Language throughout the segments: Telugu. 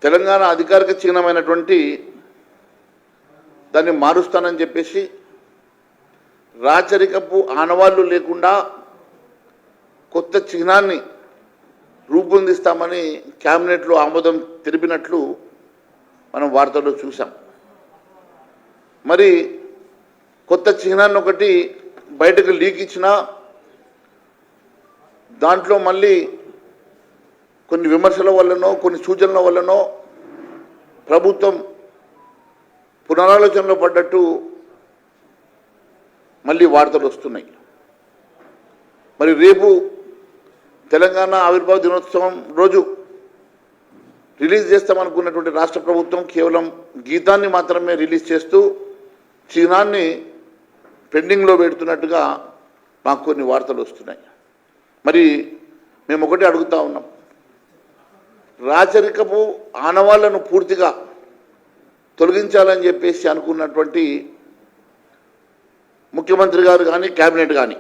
తెలంగాణ అధికారిక చిహ్నమైనటువంటి దాన్ని మారుస్తానని చెప్పేసి రాచరికపు ఆనవాళ్లు లేకుండా కొత్త చిహ్నాన్ని రూపొందిస్తామని క్యాబినెట్లో ఆమోదం తెలిపినట్లు మనం వార్తల్లో చూసాం. మరి కొత్త చిహ్నాన్ని ఒకటి బయటకు లీక్ ఇచ్చినా దాంట్లో మళ్ళీ కొన్ని విమర్శల వల్లనో కొన్ని సూచనల వల్లనో ప్రభుత్వం పునరాలోచనలో పడ్డట్టు మళ్ళీ వార్తలు వస్తున్నాయి. మరి రేపు తెలంగాణ ఆవిర్భావ దినోత్సవం రోజు రిలీజ్ చేస్తామనుకున్నటువంటి రాష్ట్ర ప్రభుత్వం కేవలం గీతాన్ని మాత్రమే రిలీజ్ చేస్తూ చిహ్నాన్ని పెండింగ్లో పెడుతున్నట్టుగా మాకు కొన్ని వార్తలు వస్తున్నాయి. మరి మేము ఒకటే అడుగుతా ఉన్నాం, రాచరికపు ఆనవాళ్లను పూర్తిగా తొలగించాలని చెప్పేసి అనుకున్నటువంటి ముఖ్యమంత్రి గారు కానీ కేబినెట్ కానీ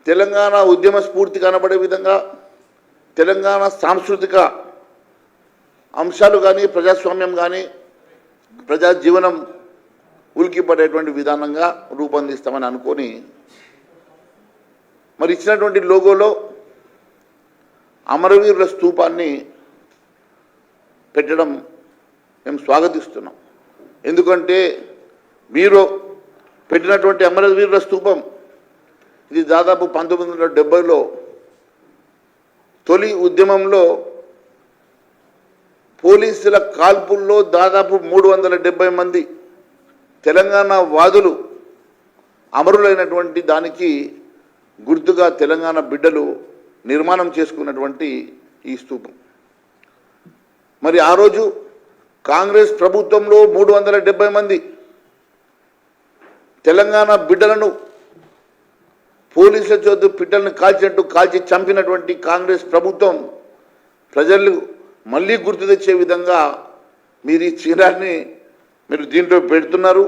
తెలంగాణ ఉద్యమ స్ఫూర్తి కనబడే విధంగా తెలంగాణ సాంస్కృతిక అంశాలు కానీ ప్రజాస్వామ్యం కానీ ప్రజా జీవనం ఉలికిపడేటువంటి విధానంగా రూపొందిస్తామని అనుకొని మరి ఇచ్చినటువంటి లోగోలో అమరవీరుల స్తూపాన్ని పెట్టడం మేము స్వాగతిస్తున్నాం. ఎందుకంటే మీరు పెట్టినటువంటి అమరవీరుల స్తూపం ఇది దాదాపు 1970లో తొలి ఉద్యమంలో పోలీసుల కాల్పుల్లో దాదాపు 370 మంది తెలంగాణ వాదులు అమరులైనటువంటి దానికి గుర్తుగా తెలంగాణ బిడ్డలు నిర్మాణం చేసుకున్నటువంటి ఈ స్తూపం. మరి ఆ రోజు కాంగ్రెస్ ప్రభుత్వంలో 370 మంది తెలంగాణ బిడ్డలను పోలీసుల చేత పిట్టలను కాల్చినట్టు కాల్చి చంపినటువంటి కాంగ్రెస్ ప్రభుత్వం ప్రజలు మళ్ళీ గుర్తు తెచ్చే విధంగా మీరు ఈ చిహ్నాన్ని మీరు దీంట్లో పెడుతున్నారు.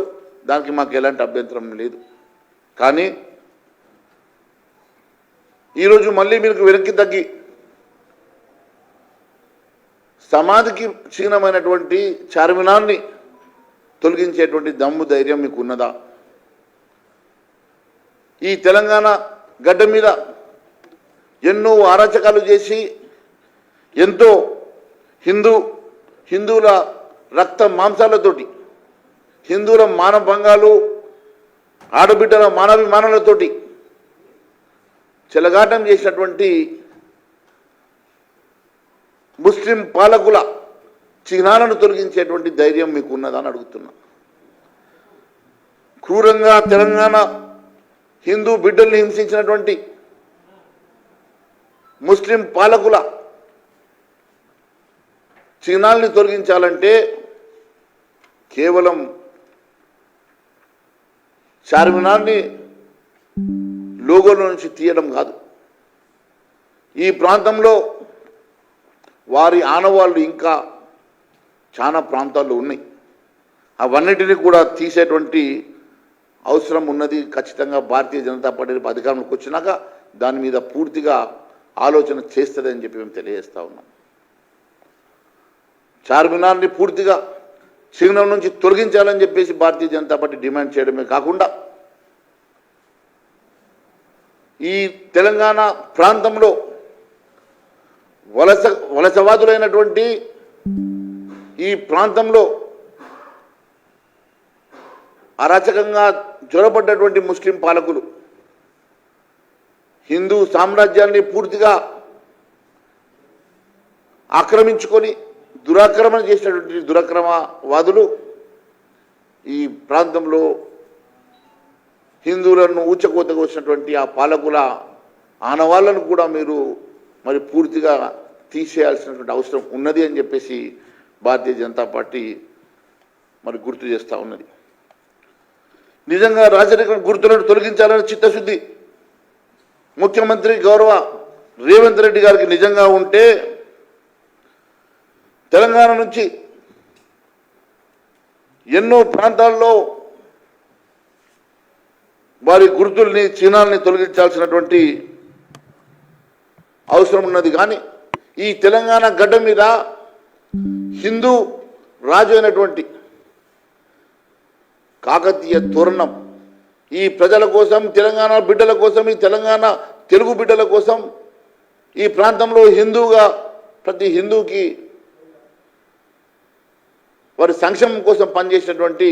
దానికి మాకు ఎలాంటి అభ్యంతరం లేదు. కానీ ఈరోజు మళ్ళీ మీరు వెనక్కి తగ్గి సమాధికి చిహ్నమైనటువంటి చార్మినార్ని తొలగించేటువంటి దమ్ము ధైర్యం మీకు ఉన్నదా? ఈ తెలంగాణ గడ్డ మీద ఎన్నో అరాచకాలు చేసి ఎంతో హిందువుల రక్త మాంసాలతోటి హిందువుల మానభంగాలు ఆడబిడ్డల మానవిమానాలతోటి చెలగాటం చేసినటువంటి ముస్లిం పాలకుల చిహ్నాలను తొలగించేటువంటి ధైర్యం మీకు ఉన్నదని అడుగుతున్నా. క్రూరంగా తెలంగాణ హిందూ బిడ్డల్ని హింసించినటువంటి ముస్లిం పాలకుల చిహ్నాల్ని తొలగించాలంటే కేవలం చార్మినార్ని లోగోలో నుంచి తీయడం కాదు. ఈ ప్రాంతంలో వారి ఆనవాళ్ళు ఇంకా చాలా ప్రాంతాల్లో ఉన్నాయి. అవన్నిటినీ కూడా తీసేటువంటి అవసరం ఉన్నది. ఖచ్చితంగా భారతీయ జనతా పార్టీ అధికారంలోకి వచ్చినాక దాని మీద పూర్తిగా ఆలోచన చేస్తుందని చెప్పి మేము తెలియజేస్తా ఉన్నాం. చార్మినార్ని పూర్తిగా చిహ్నం నుంచి తొలగించాలని చెప్పేసి భారతీయ జనతా పార్టీ డిమాండ్ చేయడమే కాకుండా ఈ తెలంగాణ ప్రాంతంలో వలసవాదులైనటువంటి ఈ ప్రాంతంలో అరాచకంగా జ్వరపడ్డటువంటి ముస్లిం పాలకులు హిందూ సామ్రాజ్యాన్ని పూర్తిగా ఆక్రమించుకొని దురాక్రమణ చేసినటువంటి దురాక్రమవాదులు ఈ ప్రాంతంలో హిందువులను ఊచకోతకు వచ్చినటువంటి ఆ పాలకుల ఆనవాళ్లను కూడా మీరు మరి పూర్తిగా తీసేయాల్సినటువంటి అవసరం ఉన్నది అని చెప్పేసి భారతీయ జనతా పార్టీ మరి గుర్తు చేస్తూ ఉన్నది. నిజంగా రాజరిక గుర్తులను తొలగించాలని చిత్తశుద్ధి ముఖ్యమంత్రి గౌరవ రేవంత్ రెడ్డి గారికి నిజంగా ఉంటే తెలంగాణ నుంచి ఎన్నో ప్రాంతాల్లో వారి గుర్తుల్ని చిహ్నాల్ని తొలగించాల్సినటువంటి అవసరం ఉన్నది. కానీ ఈ తెలంగాణ గడ్డ మీద హిందూ రాజు అయినటువంటి కాకతీయ తోరణం ఈ ప్రజల కోసం, తెలంగాణ బిడ్డల కోసం, ఈ తెలంగాణ తెలుగు బిడ్డల కోసం, ఈ ప్రాంతంలో హిందూగా ప్రతి హిందూకి వారి సంక్షేమం కోసం పనిచేసినటువంటి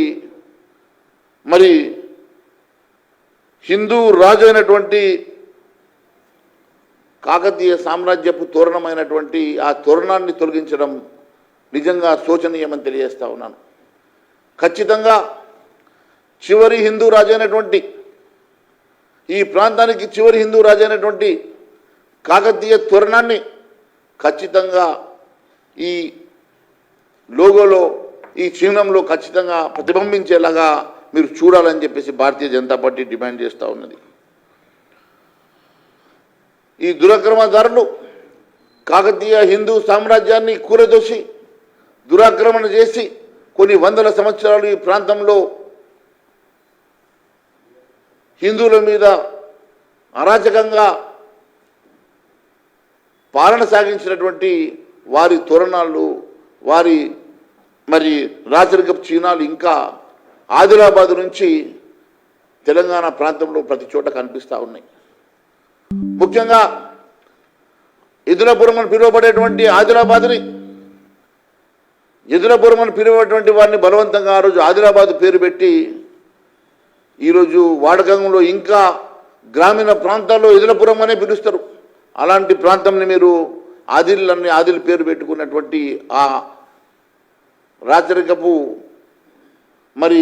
మరి హిందూ రాజు అయినటువంటి కాకతీయ సామ్రాజ్యపు తోరణమైనటువంటి ఆ తోరణాన్ని తొలగించడం నిజంగా శోచనీయమని తెలియజేస్తా ఉన్నాను. ఖచ్చితంగా చివరి హిందూ రాజు అయినటువంటి, ఈ ప్రాంతానికి చివరి హిందూ రాజు అయినటువంటి కాకతీయ తోరణాన్ని ఖచ్చితంగా ఈ లోగోలో, ఈ చిహ్నంలో ఖచ్చితంగా ప్రతిబింబించేలాగా మీరు చూడాలని చెప్పేసి భారతీయ జనతా పార్టీ డిమాండ్ చేస్తూ ఉన్నది. ఈ దురాక్రమణదారులు కాకతీయ హిందూ సామ్రాజ్యాన్ని కూలదోసి దురాక్రమణ చేసి కొన్ని వందల సంవత్సరాలు ఈ ప్రాంతంలో హిందువుల మీద అరాచకంగా పాలన సాగించినటువంటి వారి తోరణాలు, వారి మరి రాచరికపు చిహ్నాలు ఇంకా ఆదిలాబాద్ నుంచి తెలంగాణ ప్రాంతంలో ప్రతి చోట కనిపిస్తూ ఉన్నాయి. ముఖ్యంగా ఎదురపురం అని పిలువబడేటువంటి ఆదిలాబాద్ని, ఎదురపురం అని పిలువబడేటువంటి వారిని బలవంతంగా ఆ రోజు ఆదిలాబాద్ పేరు పెట్టి ఈరోజు వాడకంలో ఇంకా గ్రామీణ ప్రాంతాల్లో ఎదురపురం అనే పిలుస్తారు. అలాంటి ప్రాంతంని మీరు ఆదిల్ పేరు పెట్టుకున్నటువంటి ఆ రాచరికపు మరి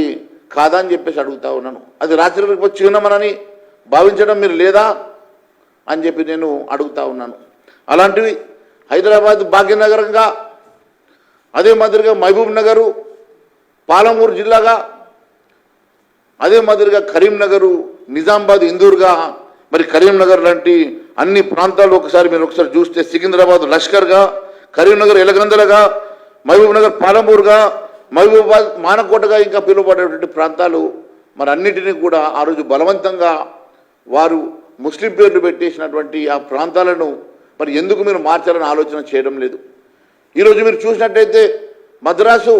కాదని చెప్పేసి అడుగుతా ఉన్నాను. అది రాచరికపు చిహ్నమనని భావించడం మీరు లేదా అని చెప్పి నేను అడుగుతా ఉన్నాను. అలాంటివి హైదరాబాద్ భాగ్యనగరంగా, అదే మాదిరిగా మహబూబ్ నగరు పాలమూరు జిల్లాగా, అదే మాదిరిగా కరీంనగరు నిజామాబాద్ ఇందూరుగా, మరి కరీంనగర్ లాంటి అన్ని ప్రాంతాల్లో మీరు ఒకసారి చూస్తే సికింద్రాబాద్ లష్కర్గా, కరీంనగర్ ఎలగందలగా, మహబూబ్ నగర్ పాలమూరుగా, మహబూబాబాద్ మానకోటగా ఇంకా పిలువబడేటువంటి ప్రాంతాలు మరి అన్నిటినీ కూడా ఆ రోజు బలవంతంగా వారు ముస్లిం పేర్లు పెట్టేసినటువంటి ఆ ప్రాంతాలను మరి ఎందుకు మీరు మార్చాలని ఆలోచన చేయడం లేదు. ఈరోజు మీరు చూసినట్టయితే మద్రాసు,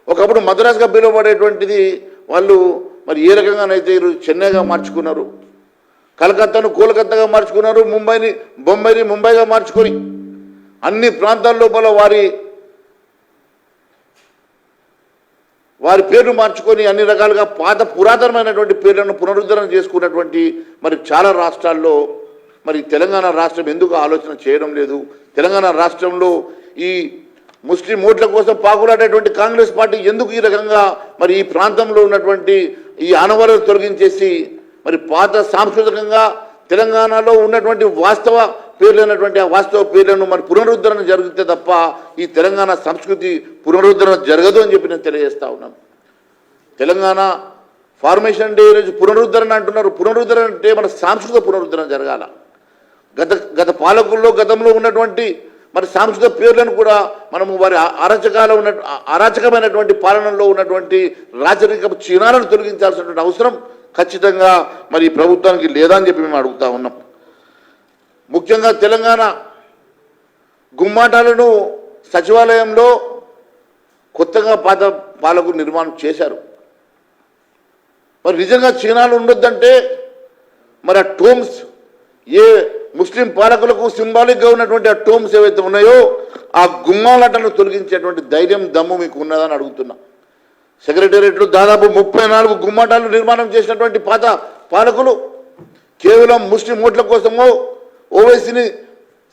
ఒకప్పుడు మద్రాసుగా పిలువబడేటువంటిది వాళ్ళు మరి ఏ రకంగానైతే ఈరోజు చెన్నైగా మార్చుకున్నారు, కలకత్తాను కోల్కత్తాగా మార్చుకున్నారు, బొంబాయిని ముంబైగా మార్చుకొని అన్ని ప్రాంతాల లోపల వారి పేర్లు మార్చుకొని అన్ని రకాలుగా పురాతనమైనటువంటి పేర్లను పునరుద్ధరణ చేసుకున్నటువంటి మరి చాలా రాష్ట్రాల్లో మరి తెలంగాణ రాష్ట్రం ఎందుకు ఆలోచన చేయడం లేదు? తెలంగాణ రాష్ట్రంలో ఈ ముస్లిం ఓట్ల కోసం పాకులాడేటువంటి కాంగ్రెస్ పార్టీ ఎందుకు ఈ రకంగా మరి ఈ ప్రాంతంలో ఉన్నటువంటి ఈ ఆనవాళ్ళను తొలగించేసి మరి పాత సాంస్కృతికంగా తెలంగాణలో ఉన్నటువంటి వాస్తవ పేర్లైనటువంటి ఆ వాస్తవ పేర్లను మరి పునరుద్ధరణ జరిగితే తప్ప ఈ తెలంగాణ సంస్కృతి పునరుద్ధరణ జరగదు అని చెప్పి నేను తెలియజేస్తా ఉన్నాను. తెలంగాణ ఫార్మేషన్ డే రోజు పునరుద్ధరణ అంటున్నారు. పునరుద్ధరణ అంటే మన సాంస్కృతిక పునరుద్ధరణ జరగాల. గత పాలకుల్లో గతంలో ఉన్నటువంటి మరి సాంస్కృతిక పేర్లను కూడా మనము వారి అరాచకమైనటువంటి పాలనలో ఉన్నటువంటి రాజరిక చిహ్నాలను తొలగించాల్సినటువంటి అవసరం ఖచ్చితంగా మరి ప్రభుత్వానికి లేదా అని చెప్పి మేము అడుగుతా ఉన్నాం. ముఖ్యంగా తెలంగాణ గుమ్మాటాలను సచివాలయంలో కొత్తగా పాత పాలకులు నిర్మాణం చేశారు. మరి నిజంగా చిహ్నాలు ఉండొద్దంటే మరి ఆ టోమ్స్, ఏ ముస్లిం పాలకులకు సింబాలిక్గా ఉన్నటువంటి ఆ టోమ్స్ ఏవైతే ఉన్నాయో ఆ గుమ్మాలటను తొలగించేటువంటి ధైర్యం, దమ్ము మీకు ఉన్నదని అడుగుతున్నా. సెక్రటేరియట్లు దాదాపు 34 గుమ్మాటాలు నిర్మాణం చేసినటువంటి పాత పాలకులు కేవలం ముస్లిం ఓట్ల కోసమో ఓవైసీని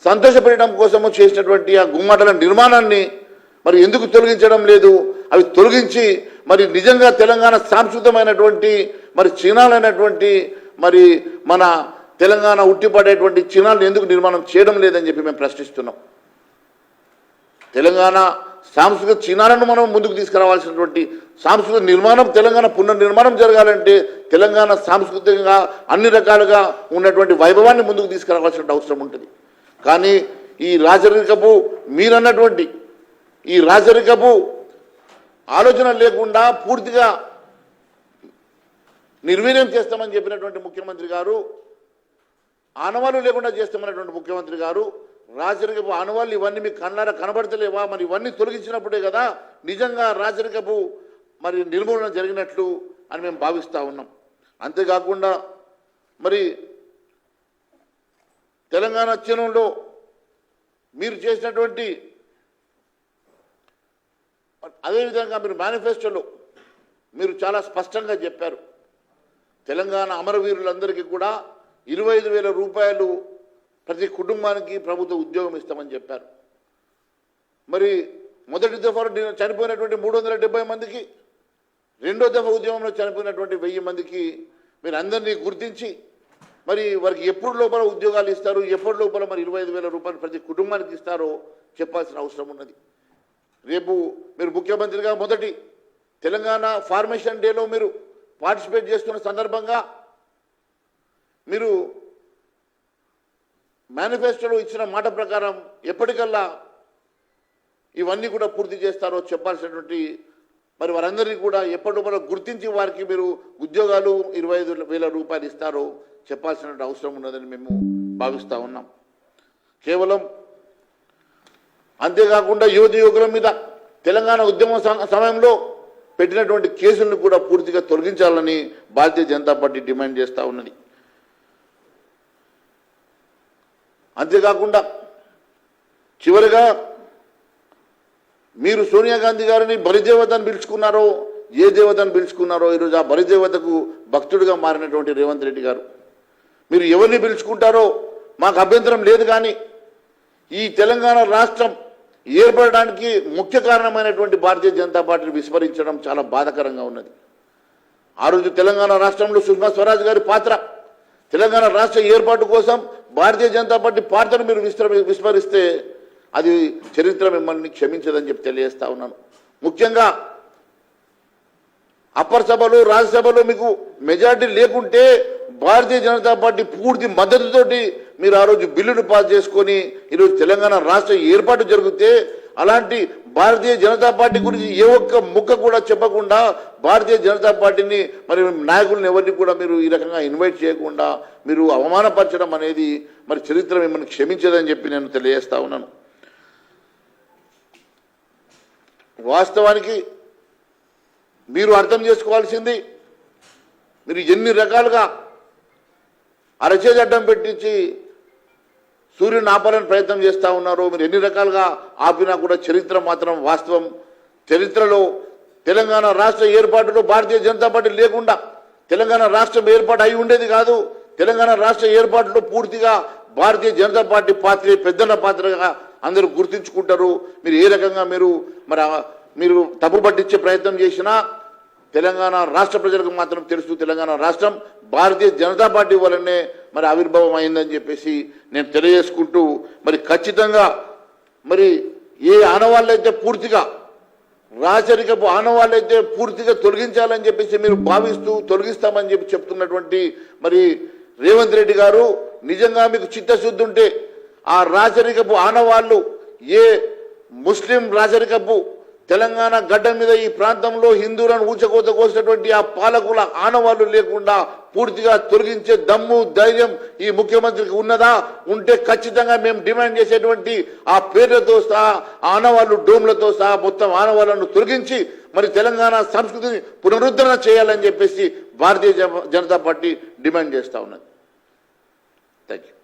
సంతోషపెట్టడం కోసమో చేసినటువంటి ఆ గుమ్మాటాల నిర్మాణాన్ని మరి ఎందుకు తొలగించడం లేదు? అవి తొలగించి మరి నిజంగా తెలంగాణ సాంస్కృతికమైనటువంటి మరి చిహ్నాలైనటువంటి మరి మన తెలంగాణ ఉట్టిపడేటువంటి చిహ్నాలను ఎందుకు నిర్మాణం చేయడం లేదని చెప్పి మేము ప్రశ్నిస్తున్నాం. తెలంగాణ సాంస్కృతిక చిహ్నాలను మనం ముందుకు తీసుకురావాల్సినటువంటి సాంస్కృతిక నిర్మాణం, తెలంగాణ పునర్నిర్మాణం జరగాలంటే తెలంగాణ సాంస్కృతికంగా అన్ని రకాలుగా ఉన్నటువంటి వైభవాన్ని ముందుకు తీసుకురావాల్సిన అవసరం ఉంటుంది. కానీ ఈ రాజరికపు మీరన్నటువంటి ఈ రాజరికపు ఆలోచన లేకుండా పూర్తిగా నిర్వీర్యం చేస్తామని చెప్పినటువంటి ముఖ్యమంత్రి గారు, ఆనవాళ్ళు లేకుండా చేస్తామన్నటువంటి ముఖ్యమంత్రి గారు రాజరికపు ఆనవాళ్ళు ఇవన్నీ మీకు కన్నారా కనబడతలేవా? మరి ఇవన్నీ తొలగించినప్పుడే కదా నిజంగా రాజరికపు మరి నిర్మూలన జరిగినట్లు అని మేము భావిస్తూ ఉన్నాం. అంతేకాకుండా మరి తెలంగాణ ఉద్యమంలో మీరు చేసినటువంటి అదేవిధంగా మీరు మేనిఫెస్టోలో మీరు చాలా స్పష్టంగా చెప్పారు, తెలంగాణ అమరవీరులందరికీ కూడా 25,000 రూపాయలు ప్రతి కుటుంబానికి ప్రభుత్వ ఉద్యోగం ఇస్తామని చెప్పారు. మరి మొదటి దఫా చనిపోయినటువంటి 370 మందికి, రెండో దఫా ఉద్యమంలో చనిపోయినటువంటి 1000 మందికి మీరు అందరినీ గుర్తించి మరి వారికి ఎప్పుడు లోపల ఉద్యోగాలు ఇస్తారు, ఎప్పటి లోపల మరి 25,000 రూపాయలు ప్రతి కుటుంబానికి ఇస్తారో చెప్పాల్సిన అవసరం ఉన్నది. రేపు మీరు ముఖ్యమంత్రిగా మొదటి తెలంగాణ ఫార్మేషన్ డేలో మీరు పార్టిసిపేట్ చేస్తున్న సందర్భంగా మీరు మేనిఫెస్టోలో ఇచ్చిన మాట ప్రకారం ఎప్పటికల్లా ఇవన్నీ కూడా పూర్తి చేస్తారో చెప్పాల్సినటువంటి మరి వారందరినీ కూడా ఎప్పటికప్పుడు గుర్తించి వారికి మీరు ఉద్యోగాలు 25,000 రూపాయలు ఇస్తారో చెప్పాల్సిన అవసరం ఉన్నదని మేము భావిస్తూ ఉన్నాం. కేవలం అంతేకాకుండా యువకుల మీద తెలంగాణ ఉద్యమ సమయంలో పెట్టినటువంటి కేసులను కూడా పూర్తిగా తొలగించాలని భారతీయ జనతా పార్టీ డిమాండ్ చేస్తూ ఉన్నది. అంతేకాకుండా చివరిగా మీరు సోనియా గాంధీ గారిని బలిదేవతను పిలుచుకున్నారో, ఏ దేవతను పిలుచుకున్నారో ఈరోజు ఆ బలిదేవతకు భక్తుడిగా మారినటువంటి రేవంత్ రెడ్డి గారు, మీరు ఎవరిని పిలుచుకుంటారో మాకు అభ్యంతరం లేదు, కానీ ఈ తెలంగాణ రాష్ట్రం ఏర్పడడానికి ముఖ్య కారణమైనటువంటి భారతీయ జనతా పార్టీని విస్మరించడం చాలా బాధాకరంగా ఉన్నది. ఆ రోజు తెలంగాణ రాష్ట్రంలో సుష్మా స్వరాజ్ గారి పాత్ర, తెలంగాణ రాష్ట్ర ఏర్పాటు కోసం భారతీయ జనతా పార్టీ పాత్రను మీరు విస్మరిస్తే అది చరిత్ర మిమ్మల్ని క్షమించదని చెప్పి తెలియజేస్తా ఉన్నాను. ముఖ్యంగా అప్పర్ సభలో రాజ్యసభలో మీకు మెజార్టీ లేకుంటే భారతీయ జనతా పార్టీ పూర్తి మద్దతుతోటి మీరు ఆ రోజు బిల్లును పాస్ చేసుకొని ఈరోజు తెలంగాణ రాష్ట్ర ఏర్పాటు జరిగితే, అలాంటి భారతీయ జనతా పార్టీ గురించి ఏ ఒక్క ముక్క కూడా చెప్పకుండా భారతీయ జనతా పార్టీని మరి నాయకులను ఎవరిని కూడా మీరు ఈ రకంగా ఇన్వైట్ చేయకుండా మీరు అవమానపరచడం అనేది మరి చరిత్ర మిమ్మల్ని క్షమించదని చెప్పి నేను తెలియజేస్తా ఉన్నాను. వాస్తవానికి మీరు అర్థం చేసుకోవాల్సింది, మీరు ఎన్ని రకాలుగా అరచేతి అడ్డం పెట్టించి సూర్యుని ఆపాలని ప్రయత్నం చేస్తూ ఉన్నారో, మీరు ఎన్ని రకాలుగా ఆపినా కూడా చరిత్ర మాత్రం వాస్తవం. చరిత్రలో తెలంగాణ రాష్ట్ర ఏర్పాటులో భారతీయ జనతా పార్టీ లేకుండా తెలంగాణ రాష్ట్రం ఏర్పాటు అయి ఉండేది కాదు. తెలంగాణ రాష్ట్ర ఏర్పాటులో పూర్తిగా భారతీయ జనతా పార్టీ పాత్ర పెద్దన్న పాత్రగా అందరూ గుర్తించుకుంటారు. మీరు ఏ రకంగా మీరు తప్పు పట్టించే ప్రయత్నం చేసినా తెలంగాణ రాష్ట్ర ప్రజలకు మాత్రం తెలుసు, తెలంగాణ రాష్ట్రం భారతీయ జనతా పార్టీ వల్లనే మరి ఆవిర్భావం అయిందని చెప్పేసి నేను తెలియజేసుకుంటూ, మరి ఖచ్చితంగా మరి ఏ ఆనవాళ్ళైతే పూర్తిగా రాచరికపు ఆనవాళ్ళైతే పూర్తిగా తొలగించాలని చెప్పేసి మీరు భావిస్తూ తొలగిస్తామని చెప్పి చెప్తున్నటువంటి మరి రేవంత్ రెడ్డి గారు, నిజంగా మీకు చిత్తశుద్ధి ఉంటే ఆ రాచరికపు ఆనవాళ్ళు ఏ ముస్లిం రాచరికపు తెలంగాణ గడ్డ మీద ఈ ప్రాంతంలో హిందువులను ఊచకోత కోసినటువంటి ఆ పాలకుల ఆనవాళ్లు లేకుండా పూర్తిగా తొలగించే దమ్ము ధైర్యం ఈ ముఖ్యమంత్రికి ఉన్నదా? ఉంటే ఖచ్చితంగా మేము డిమాండ్ చేసేటువంటి ఆ పేర్లతో సహా ఆనవాళ్లు డోమ్లతో సహా మొత్తం ఆనవాళ్లను తొలగించి మరి తెలంగాణ సంస్కృతిని పునరుద్ధరణ చేయాలని చెప్పేసి భారతీయ జనతా పార్టీ డిమాండ్ చేస్తూ ఉన్నది. Thank you.